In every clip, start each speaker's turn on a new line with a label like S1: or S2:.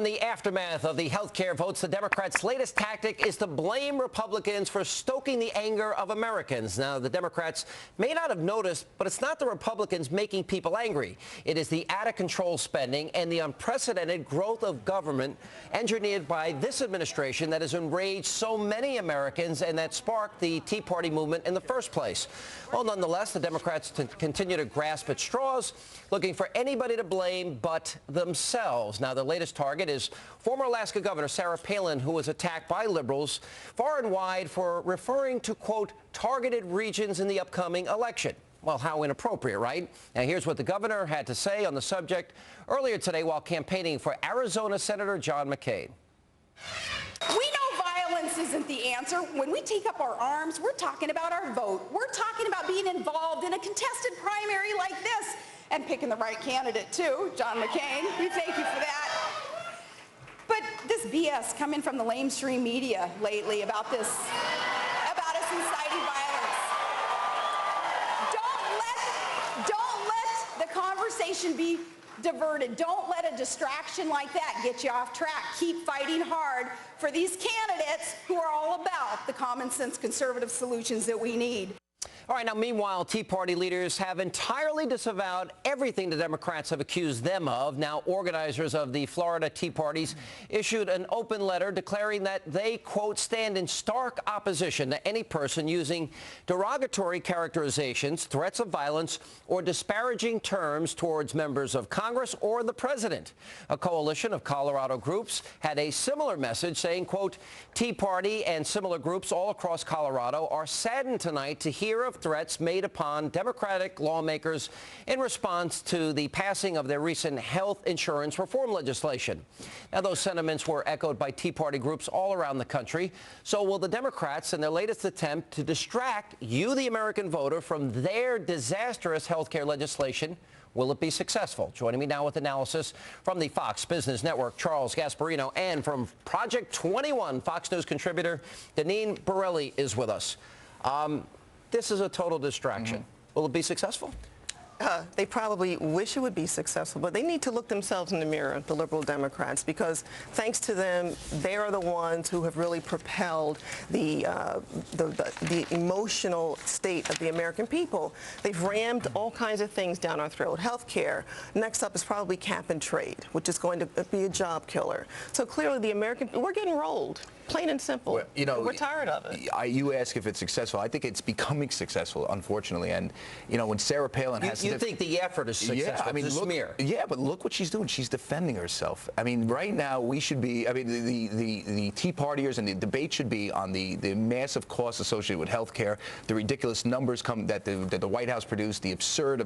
S1: In the aftermath of the health care votes, the Democrats' latest tactic is to blame Republicans for stoking the anger of Americans. Now, the Democrats may not have noticed, but it's not the Republicans making people angry. It is the out-of-control spending and the unprecedented growth of government engineered by this administration that has enraged so many Americans and that sparked the Tea Party movement in the first place. Well, nonetheless, the Democrats continue to grasp at straws, looking for anybody to blame but themselves. Now, the latest target is former Alaska Governor Sarah Palin, who was attacked by liberals far and wide for referring to, quote, targeted regions in the upcoming election. Well, how inappropriate, right? Now, here's what the governor had to say on the subject earlier today while campaigning for Arizona Senator John McCain.
S2: We know violence isn't the answer. When we take up our arms, we're talking about our vote. We're talking about being involved in a contested primary like this and picking the right candidate, too, John McCain. We thank you for that. But this BS coming from the lamestream media lately about us inciting violence. Don't let the conversation be diverted. Don't let a distraction like that get you off track. Keep fighting hard for these candidates who are all about the common sense conservative solutions that we need.
S1: All right, now, meanwhile, Tea Party leaders have entirely disavowed everything the Democrats have accused them of. Now, organizers of the Florida Tea Parties issued an open letter declaring that they, quote, stand in stark opposition to any person using derogatory characterizations, threats of violence, or disparaging terms towards members of Congress or the president. A coalition of Colorado groups had a similar message saying, quote, Tea Party and similar groups all across Colorado are saddened tonight to hear of threats made upon Democratic lawmakers in response to the passing of their recent health insurance reform legislation. Now, those sentiments were echoed by Tea Party groups all around the country. So will the Democrats, in their latest attempt to distract you, the American voter, from their disastrous health care legislation, will it be successful? Joining me now with analysis from the Fox Business Network, Charles Gasparino, and from Project 21, Fox News contributor Deneen Borelli is with us. This is a total distraction. Will it be successful?
S3: They probably wish it would be successful, but they need to look themselves in the mirror, the liberal Democrats, because thanks to them, they are the ones who have really propelled the emotional state of the American people. They've rammed all kinds of things down our throat. Health care. Next up is probably cap and trade, which is going to be a job killer. So clearly the American, we're getting rolled. Plain and simple. Well,
S4: you know,
S3: we're tired of it.
S4: You ask if it's successful. I think it's becoming successful, unfortunately. And, you know, when Sarah Palin has
S1: You think the effort is successful?
S4: Yeah, I mean, yeah, but look what she's doing. She's defending herself. I mean, right now we should be, I mean, the Tea Partiers and the debate should be on the massive costs associated with health care, the ridiculous numbers that the White House produced, the absurd,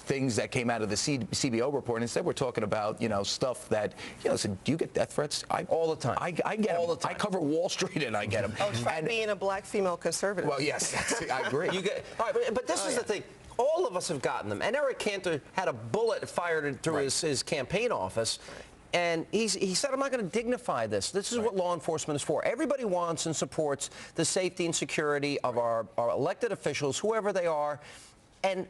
S4: things that came out of the CBO report. Instead, we're talking about, you know, stuff that, you know, so do you get death threats?
S1: All the time.
S4: I get them. I cover Wall Street and I get them.
S3: Oh, try being a black female conservative.
S4: Well, yes, I agree.
S1: All right, but this is the thing. All of us have gotten them. And Eric Cantor had a bullet fired through his campaign office. And he said, I'm not going to dignify this. This is what law enforcement is for. Everybody wants and supports the safety and security of our elected officials, whoever they are.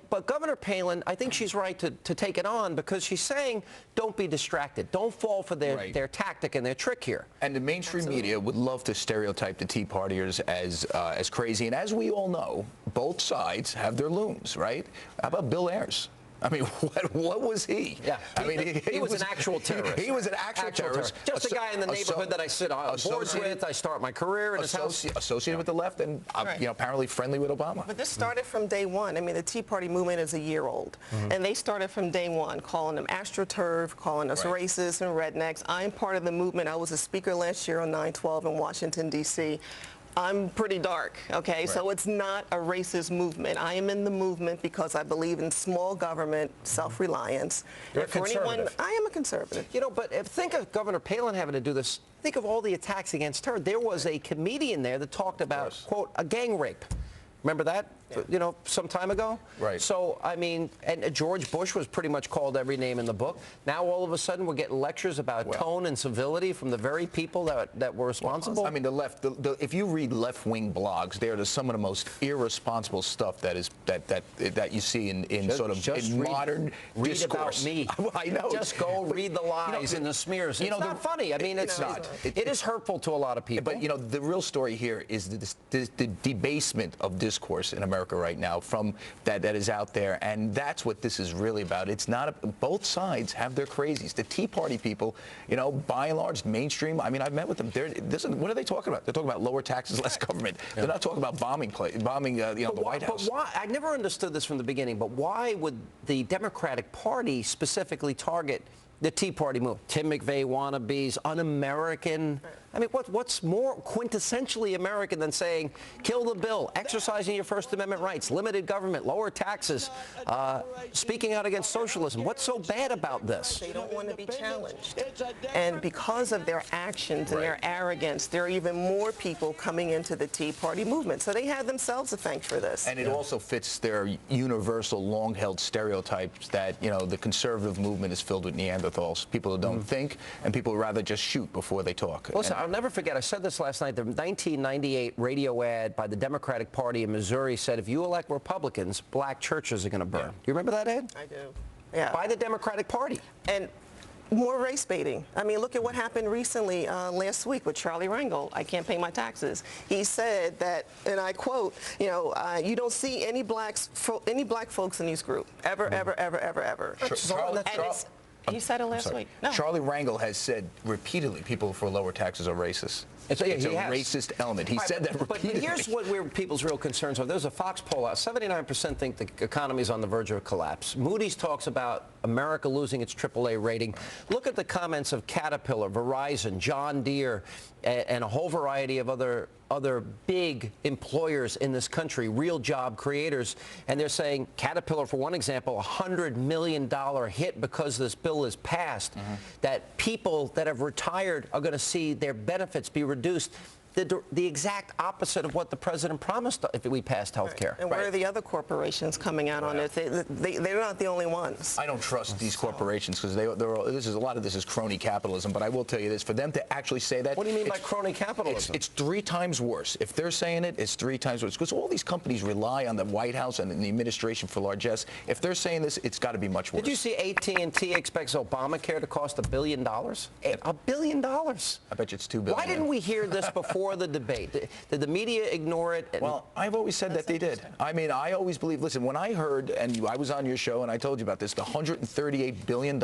S1: But Governor Palin, I think she's right to take it on because she's saying, don't be distracted. Don't fall for their tactic and their trick here.
S4: And the mainstream media would love to stereotype the Tea Partiers as crazy. And as we all know, both sides have their loons, right? How about Bill Ayers? I mean, what was he?
S1: Yeah,
S4: I mean,
S1: he was an actual terrorist.
S4: He was an actual terrorist.
S1: Just a guy in the neighborhood that I sit on boards with. I start my career in his house.
S4: Associated with the left and you know, apparently friendly with Obama.
S3: But this started from day one. I mean, the Tea Party movement is a year old. And they started from day one, calling them astroturf, calling us racist and rednecks. I'm part of the movement. I was a speaker last year on 9/12 in Washington, D.C. I'm pretty dark, okay? So it's not a racist movement. I am in the movement because I believe in small government, self-reliance.
S1: You're a conservative.
S3: I am a conservative.
S1: You know, but think of Governor Palin having to do this. Think of all the attacks against her. There was a comedian there that talked about, quote, a gang rape. Remember that? you know, some time ago.
S4: Right.
S1: So, I mean, and George Bush was pretty much called every name in the book. Now, all of a sudden, we're getting lectures about tone and civility from the very people that were responsible.
S4: I mean, the left. If you read left-wing blogs, they're some of the most irresponsible stuff that you see in modern discourse.
S1: Read about me.
S4: I know.
S1: Just go read the lies and the smears. It's not funny. I mean, it's not. It is hurtful to a lot of people.
S4: But you know, the real story here is the debasement of discourse in America right now from that is out there, and that's what this is really about. It's not. Both sides have their crazies. The Tea Party people, you know, by and large, mainstream. I mean, I've met with them. What are they talking about? They're talking about lower taxes, less government. They're not talking about bombing the White House.
S1: But why? I never understood this from the beginning. But why would the Democratic Party specifically target the Tea Party movement? Tim McVeigh wannabes, un-American. I mean, what's more quintessentially American than saying, kill the bill, exercising your First Amendment rights, limited government, lower taxes, speaking out against socialism? What's so bad about this?
S3: They don't want to be challenged. And because of their actions and their arrogance, there are even more people coming into the Tea Party movement. So they have themselves to thank for this.
S4: And it also fits their universal, long-held stereotypes that, you know, the conservative movement is filled with Neanderthals, people who don't think, and people who rather just shoot before they talk.
S1: Listen, I'll never forget, I said this last night, the 1998 radio ad by the Democratic Party in Missouri said, if you elect Republicans, black churches are going to burn. Do you remember that ad?
S3: I do. Yeah.
S1: By the Democratic Party.
S3: And more race baiting. I mean, look at what happened recently last week with Charlie Rangel. I can't pay my taxes. He said that, and I quote, you know, you don't see any black folks in this group ever, ever, ever, ever, ever. He said it last week. No.
S4: Charlie Rangel has said repeatedly people for lower taxes are racist. It's a racist element. He said that repeatedly.
S1: But here's where people's real concerns are. There's a Fox poll out. 79% think the economy is on the verge of collapse. Moody's talks about America losing its AAA rating. Look at the comments of Caterpillar, Verizon, John Deere, and a whole variety of other big employers in this country, real job creators. And they're saying, Caterpillar, for one example, $100 million hit because this bill is passed, that people that have retired are going to see their benefits be reduced. The exact opposite of what the president promised if we passed health care.
S3: And where are the other corporations coming out on this? They're not the only ones.
S4: I don't trust these corporations because a lot of this is crony capitalism. But I will tell you this: for them to actually say that,
S1: what do you mean by crony capitalism?
S4: It's 3 times worse. If they're saying it, it's 3 times worse because all these companies rely on the White House and the administration for largesse. If they're saying this, it's got to be much worse.
S1: Did you see AT&T expects Obamacare to cost $1 billion? $1 billion. I
S4: bet you it's $2 billion.
S1: Why didn't we hear this before the debate? Did the media ignore it?
S4: Well, I've always said that they did. I mean, I always believe, listen, when I heard, and I was on your show and I told you about this, the $138 billion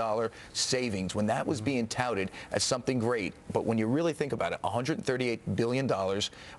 S4: savings, when that was being touted as something great, but when you really think about it, $138 billion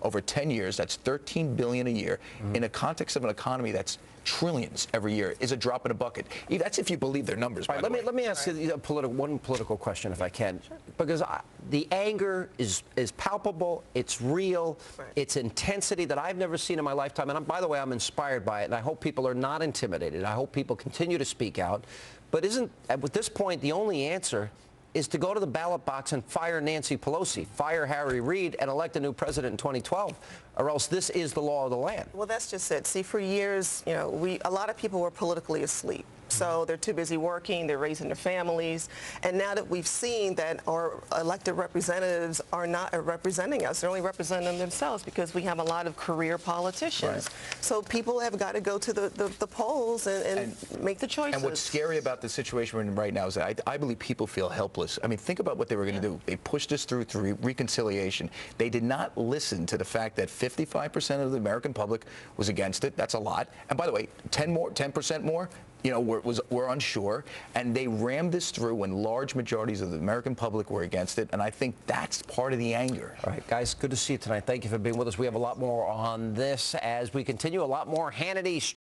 S4: over 10 years, that's $13 billion a year, in a context of an economy that's trillions every year, is a drop in a bucket. That's if you believe their numbers, by the way.
S1: Let me ask you one political question, if I can, because the anger is palpable, it's real, it's intensity that I've never seen in my lifetime, and by the way, I'm inspired by it, and I hope people are not intimidated. I hope people continue to speak out, but isn't, at this point, the only answer is to go to the ballot box and fire Nancy Pelosi, fire Harry Reid, and elect a new president in 2012, or else this is the law of the land.
S3: Well, that's just it. See, for years, you know, a lot of people were politically asleep. So they're too busy working, they're raising their families. And now that we've seen that our elected representatives are not representing us, they're only representing themselves because we have a lot of career politicians. So people have got to go to the polls and make the choices.
S4: And what's scary about the situation we're in right now is that I believe people feel helpless. I mean, think about what they were going to do. They pushed us through reconciliation. They did not listen to the fact that 55% of the American public was against it. That's a lot. And by the way, 10% more, you know, were unsure, and they rammed this through when large majorities of the American public were against it, and I think that's part of the anger.
S1: All right, guys, good to see you tonight. Thank you for being with us. We have a lot more on this as we continue. A lot more Hannity